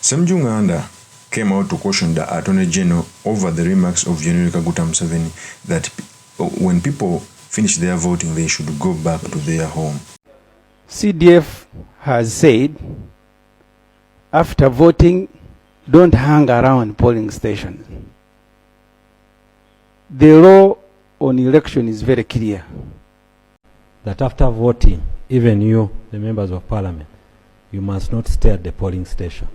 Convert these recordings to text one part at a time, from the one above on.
Ssemujju came out to caution the Attorney General over the remarks of General Kaguta Museveni that when people finish their voting, they should go back to their home. CDF has said, after voting, don't hang around polling stations. The law on election is very clear. That after voting, even you, the members of parliament, you must not stay at the polling station.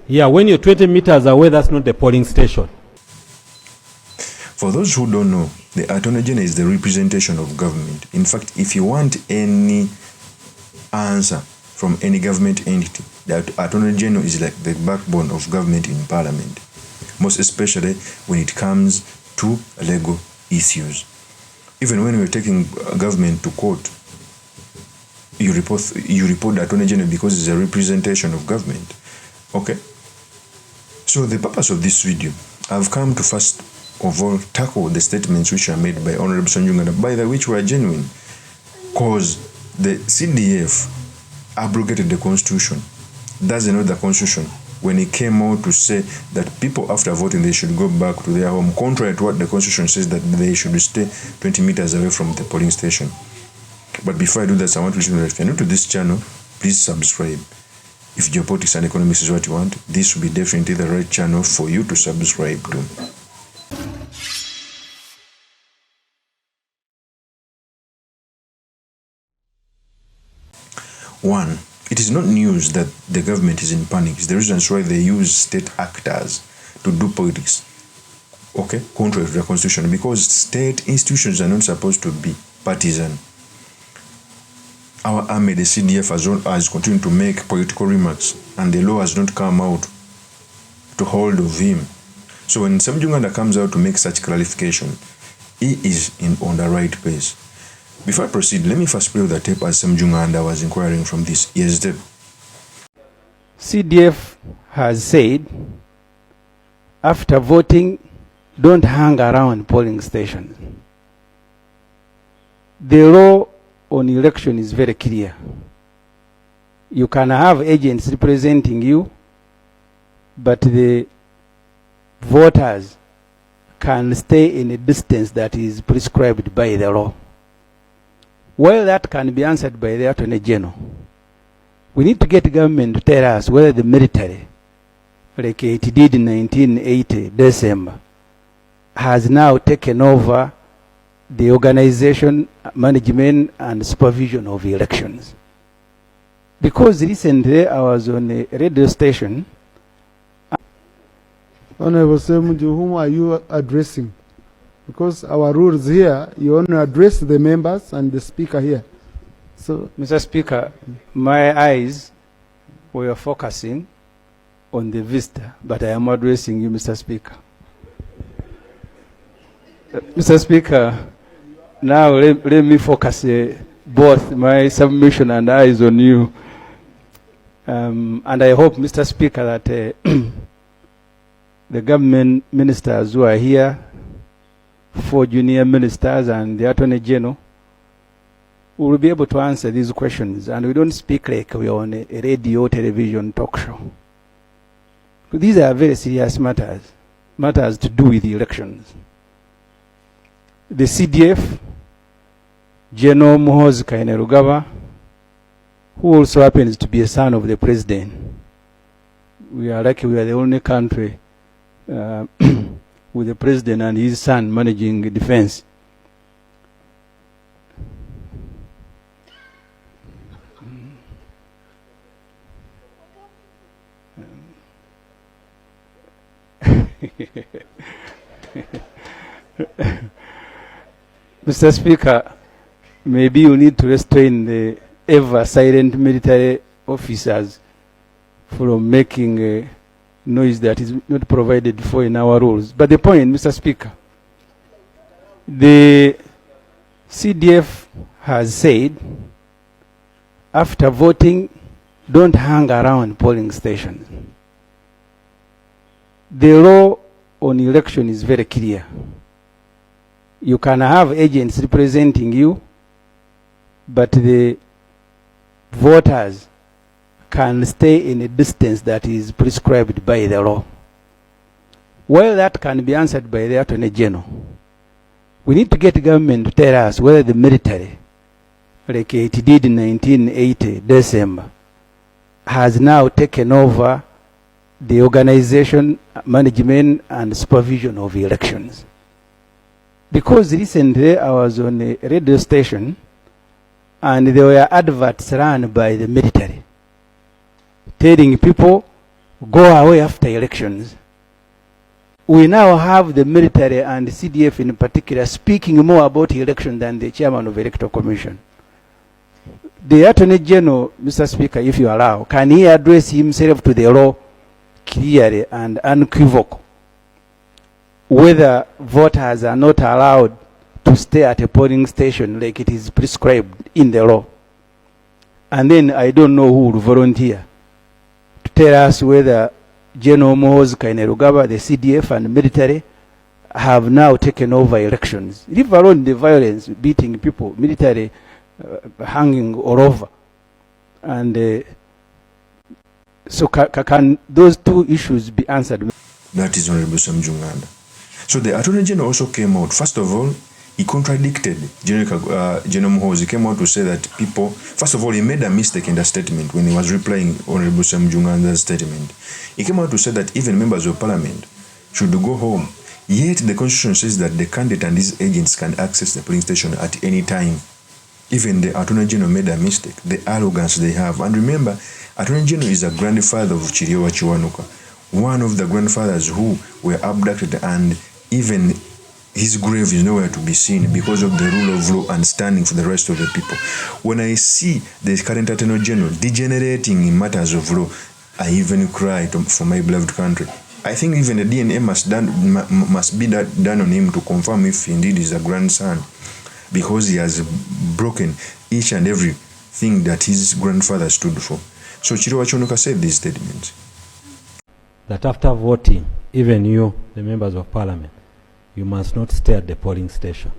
Yeah, when you're 20 meters away, that's not the polling station. For those who don't know, the Attorney General is the representation of government. In fact, if you want any answer from any government entity, the Attorney General is like the backbone of government in parliament, most especially when it comes to legal issues. Even when we're taking government to court, you report the Attorney General because it's a representation of government. Okay? So the purpose of this video, I've come to first of all tackle the statements which are made by Honorable Ssemujju, by the which were genuine, because the CDF abrogated the Constitution. That's another Constitution when it came out to say that people after voting they should go back to their home, contrary to what the Constitution says that they should stay 20 meters away from the polling station. But before I do that, I want to let you know that if you're new to this channel, please subscribe. If geopolitics and economics is what you want, this will be definitely the right channel for you to subscribe to. One, it is not news that the government is in panic. It's the reasons why they use state actors to do politics, okay, contrary to the Constitution, because state institutions are not supposed to be partisan. Our army, the CDF, has continued to make political remarks, and the law has not come out to hold of him. So when Ssemujju comes out to make such clarification, he is on the right pace. Before I proceed, let me first play the tape as Ssemujju was inquiring from this. Yes, the CDF has said, after voting, don't hang around polling stations. The law on election is very clear. You can have agents representing you, but the voters can stay in a distance that is prescribed by the law. Well, that can be answered by the Attorney General. We need to get the government to tell us whether the military, like it did in 1980, December, has now taken over the organization, management, and supervision of elections. Because recently I was on a radio station. Honorable Ssemujju, whom are you addressing? Because our rules here, you only address the members and the speaker here. So, Mr. Speaker, my eyes were focusing on the visitor, but I am addressing you, Mr. Speaker. Mr. Speaker, now let me focus both my submission and eyes on you. And I hope, Mr. Speaker, that the government ministers who are here, 4 junior ministers and the Attorney General, will be able to answer these questions. And we don't speak like we're on a radio, television talk show. These are very serious matters to do with the elections. The CDF, General MUHOOZI, who also happens to be a son of the president. We are lucky we are the only country with the president and his son managing defense. Mr. Speaker, maybe you need to restrain the ever-silent military officers from making a noise that is not provided for in our rules. But the point, Mr. Speaker, the CDF has said, after voting, don't hang around polling stations. The law on election is very clear. You can have agents representing you, but the voters can stay in a distance that is prescribed by the law. While that can be answered by the Attorney General, we need to get the government to tell us whether the military, like it did in 1980 December, has now taken over the organization, management, and supervision of elections. Because recently I was on a radio station and there were adverts run by the military telling people, go away after elections. We now have the military and the CDF in particular speaking more about election than the chairman of the Electoral Commission. The Attorney General, Mr. Speaker, if you allow, can he address himself to the law clearly and unequivocal whether voters are not allowed to stay at a polling station like it is prescribed in the law? And then I don't know who will volunteer to tell us whether General MUHOOZI, Kainerugaba, the CDF and military have now taken over elections. Leave alone the violence, beating people, military hanging all over. And so can those two issues be answered? That is Honorable Ssemujju. So the Attorney General also came out. First of all, he contradicted General MUHOOZI. He came out to say that people, first of all, he made a mistake in the statement when he was replying Honorable Ssemujju's statement. He came out to say that even members of parliament should go home. Yet the constitution says that the candidate and his agents can access the polling station at any time. Even the Attorney General made a mistake, the arrogance they have. And remember, Attorney General is a grandfather of KIRYOWA KIWANUKA, one of the grandfathers who were abducted, and even his grave is nowhere to be seen because of the rule of law and standing for the rest of the people. When I see the current Attorney General degenerating in matters of law, I even cry for my beloved country. I think even the DNA must be done on him to confirm if indeed he's a grandson, because he has broken each and every thing that his grandfather stood for. So KIRYOWA KIWANUKA said these statements. That after voting, even you, the members of parliament, you must not stay at the polling station.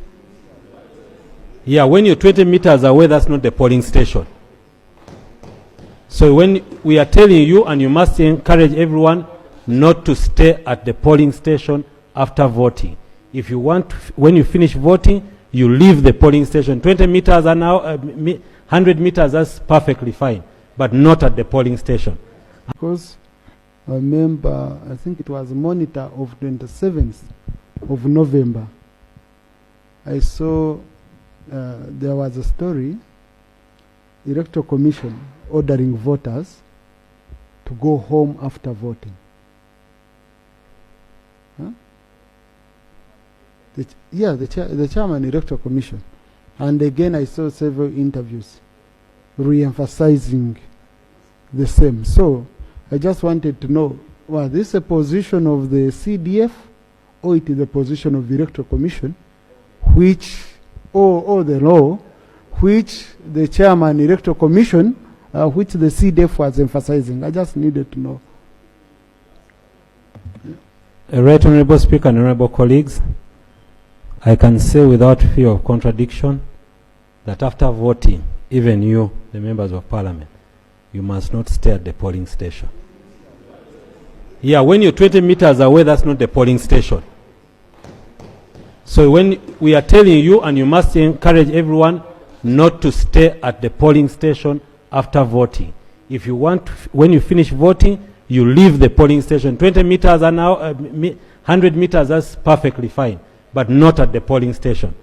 Yeah, when you're 20 meters away, that's not the polling station. So when we are telling you, and you must encourage everyone not to stay at the polling station after voting. If you want, when you finish voting, you leave the polling station. 20 meters an hour, 100 meters, that's perfectly fine, but not at the polling station. Because I remember, I think it was monitor of 27th of November. I saw there was a story, Electoral Commission ordering voters to go home after voting. Huh? The chairman Electoral Commission. And again I saw several interviews re-emphasizing the same. So I just wanted to know, was this a position of the CDF or it is a position of the Electoral Commission, which, or the law, which the chairman Electoral Commission, which the CDF was emphasizing? I just needed to know. Right, Honorable Speaker and Honorable colleagues, I can say without fear of contradiction that after voting, even you, the members of parliament, you must not stay at the polling station. Yeah, when you're 20 meters away, that's not the polling station. So when we are telling you, and you must encourage everyone not to stay at the polling station after voting. If you want, when you finish voting, you leave the polling station. 20 meters an hour, 100 meters, that's perfectly fine, but not at the polling station.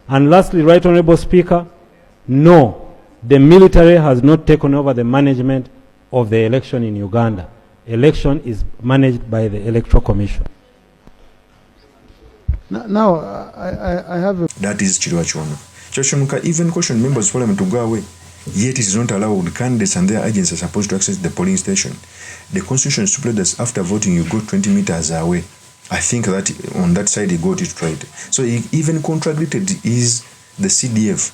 And lastly, Right Honorable Speaker, no, the military has not taken over the management of the election in Uganda. Election is managed by the Electoral Commission. Now, I have a... That is KIRYOWA KIWANUKA. Even caution members of parliament to go away. Yet it is not allowed. Candidates and their agents are supposed to access the polling station. The constitution stipulates that after voting you go 20 meters away. I think that on that side he got it right. So he even contradicted is the CDF.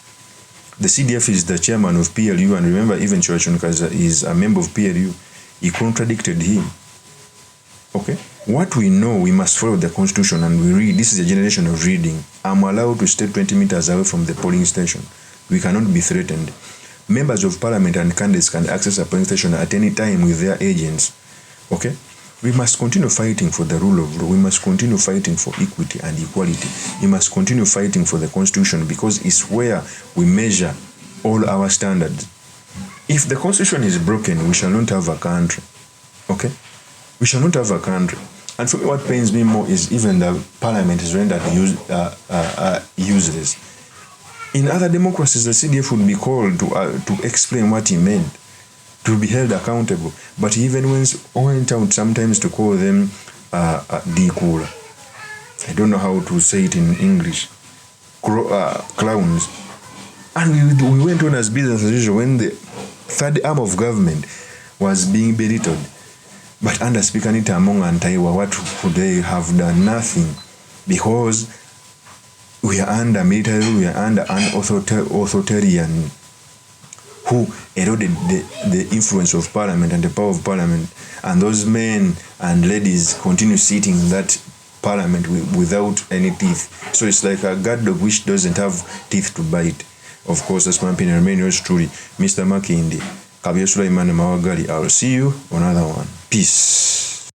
The CDF is the chairman of PLU, and remember even KIRYOWA KIWANUKA is a member of PLU. He contradicted him. Okay? What we know, we must follow the constitution, and we read. This is a generation of reading. I'm allowed to stay 20 meters away from the polling station. We cannot be threatened. members of parliament and candidates can access a polling station at any time with their agents. Okay? We must continue fighting for the rule of law. We must continue fighting for equity and equality. We must continue fighting for the constitution, because it's where we measure all our standards. If the constitution is broken, we shall not have a country. Okay? We shall not have a country. And for me, what pains me more is even the parliament is rendered useless. In other democracies, the CDF would be called to explain what he meant, to be held accountable. But even went out sometimes to call them decora. I don't know how to say it in English. Clowns. And we went on as business as usual when the third arm of government was being belittled. But under Speaker Nita Among and Taiwa, what could they have done? Nothing. Because we are under military, we are under an authoritarian who eroded the influence of parliament and the power of parliament. And those men and ladies continue sitting in that parliament without any teeth. So it's like a guard dog which doesn't have teeth to bite. Of course, that's my opinion. Remain yours truly, Mr. Makindi. Kabia Sulaiman Mawagali. I will see you on another one. Peace.